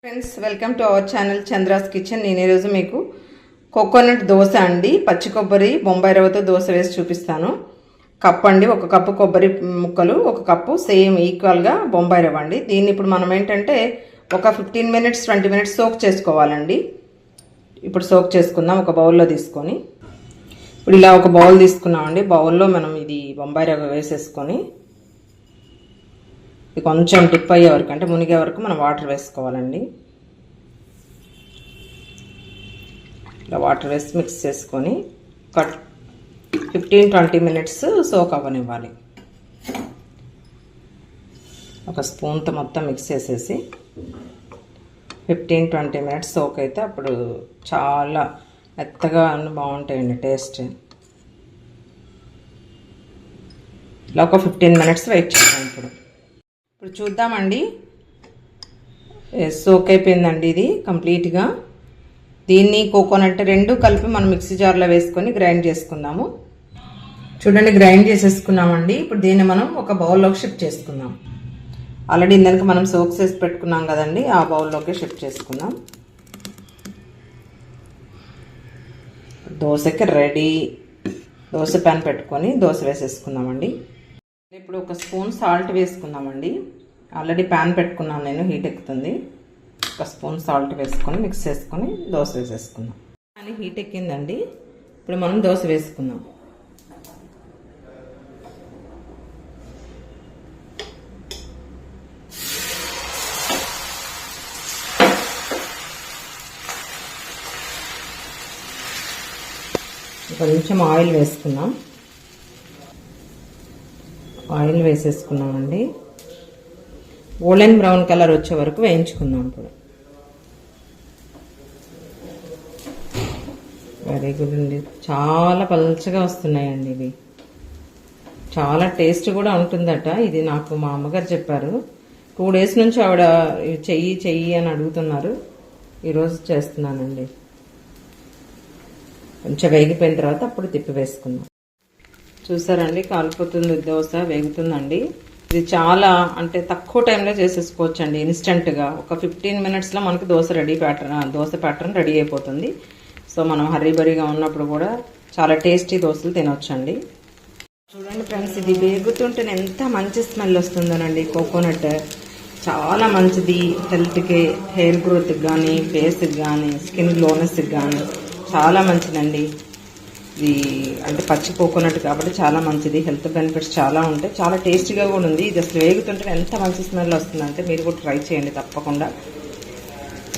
Friends, welcome to our channel Chandra's kitchen. నేను ఈరోజు మీకు కోకోనట్ దోశ అండి, పచ్చి కొబ్బరి బొంబాయి రవ్వతో దోశ వేసి చూపిస్తాను. కప్ అండి, ఒక కప్పు కొబ్బరి ముక్కలు, ఒక కప్పు సేమ్ ఈక్వల్గా బొంబాయి రవ్వ అండి. దీన్ని ఇప్పుడు మనం ఏంటంటే ఒక 15 minutes 20 minutes సోక్ చేసుకోవాలండి. ఇప్పుడు సోక్ చేసుకుందాం. ఒక బౌల్లో తీసుకొని, ఇప్పుడు ఇలా ఒక బౌల్ తీసుకున్నామండి. బౌల్లో మనం ఇది బొంబాయి రవ్వ వేసేసుకొని ఇది కొంచెం టిప్ అయ్యే వరకు, అంటే మునిగే వరకు మనం వాటర్ వేసుకోవాలండి. ఇలా వాటర్ వేసి మిక్స్ చేసుకొని 15-20 minutes సోక్ అవ్వనివ్వాలి. ఒక స్పూన్తో మొత్తం మిక్స్ చేసేసి 15-20 minutes సోక్ అయితే అప్పుడు చాలా మెత్తగా బాగుంటాయండి టేస్ట్. ఇలా ఒక 15 minutes వెయిట్ చేద్దాం. ఇప్పుడు చూద్దామండి. సోక్ అయిపోయిందండి ఇది కంప్లీట్గా. దీన్ని కోకోనట్ రెండు కలిపి మనం మిక్సీ జార్లో వేసుకొని గ్రైండ్ చేసుకుందాము. చూడండి, గ్రైండ్ చేసేసుకున్నామండి. ఇప్పుడు దీన్ని మనం ఒక బౌల్లోకి షిఫ్ట్ చేసుకుందాం. ఆల్రెడీ ఇందాక మనం సోక్ చేసి పెట్టుకున్నాం కదండి, ఆ బౌల్లోకి షిఫ్ట్ చేసుకుందాం. దోశకి రెడీ. దోశ ప్యాన్ పెట్టుకొని దోశ వేసేసుకుందామండి. ఇప్పుడు ఒక స్పూన్ సాల్ట్ వేసుకుందామండి. ఆల్రెడీ ప్యాన్ పెట్టుకున్నాను నేను, హీట్ ఎక్కుతుంది. ఒక స్పూన్ సాల్ట్ వేసుకొని మిక్స్ చేసుకొని దోశ వేసేసుకుందాం. అని హీట్ ఎక్కిందండి. ఇప్పుడు మనం దోశ వేసుకుందాం. కొంచెం ఆయిల్ వేసుకుందాం. ఆయిల్ వేసేసుకున్నామండి. గోల్డెన్ బ్రౌన్ కలర్ వచ్చే వరకు వేయించుకుందాం. ఇప్పుడు వెరీ గుడ్ అండి, చాలా పల్చగా వస్తున్నాయండి. ఇవి చాలా టేస్ట్ కూడా ఉంటుందట. ఇది నాకు మా అమ్మగారు చెప్పారు. 2 days నుంచి ఆవిడ చెయ్యి అని అడుగుతున్నారు. ఈరోజు చేస్తున్నానండి. కొంచెం వేగిపోయిన తర్వాత అప్పుడు తిప్పి వేసుకుందాం. చూసారండి, కాలిపోతుంది దోశ, వేగుతుందండి. ఇది చాలా అంటే తక్కువ టైంలో చేసేసుకోవచ్చు అండి, ఇన్స్టెంట్గా. ఒక 15 minutesలో మనకి దోశ ప్యాటర్న్ రెడీ అయిపోతుంది. సో మనం హరీబరీగా ఉన్నప్పుడు కూడా చాలా టేస్టీ దోశలు తినొచ్చండి. చూడండి ఫ్రెండ్స్, ఇది వేగుతుంటే ఎంత మంచి స్మెల్ వస్తుందోనండి. కోకోనట్ చాలా మంచిది హెల్త్కి, హెయిర్ గ్రోత్కి కానీ, ఫేస్కి కానీ, స్కిన్ గ్లోనెస్కి కానీ చాలా మంచిదండి. ఇది అంటే పచ్చి కోకోనట్ కాబట్టి చాలా మంచిది. హెల్త్ బెనిఫిట్స్ చాలా ఉంటాయి. చాలా టేస్టీగా కూడా ఉంది. ఇది అసలు వేగుతుంటే ఎంత మంచి స్మెల్ వస్తుందంటే మీరు కూడా ట్రై చేయండి తప్పకుండా.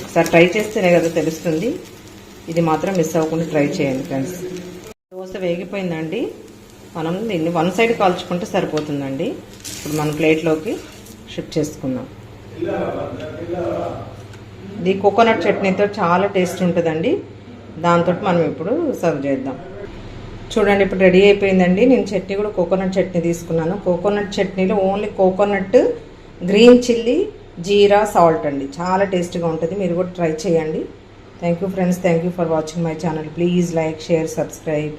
ఒకసారి ట్రై చేస్తేనే కదా తెలుస్తుంది. ఇది మాత్రం మిస్ అవ్వకుండా ట్రై చేయండి ఫ్రెండ్స్. దోశ వేగిపోయిందండి. మనం దీన్ని 1 side కాల్చుకుంటే సరిపోతుందండి. ఇప్పుడు మన ప్లేట్లోకి షిఫ్ట్ చేసుకుందాం. ఇది కోకోనట్ చట్నీతో చాలా టేస్ట్ ఉంటుందండి. దాంతో మనం ఇప్పుడు సర్వ్ చేద్దాం. చూడండి, ఇప్పుడు రెడీ అయిపోయిందండి. నేను చట్నీ కూడా కోకోనట్ చట్నీ తీసుకున్నాను. కోకోనట్ చట్నీలో only coconut, green chilli, jeera, salt అండి. చాలా టేస్ట్గా ఉంటుంది. మీరు కూడా ట్రై చేయండి. Thank you friends. Thank you for watching my channel. Please like, share, subscribe.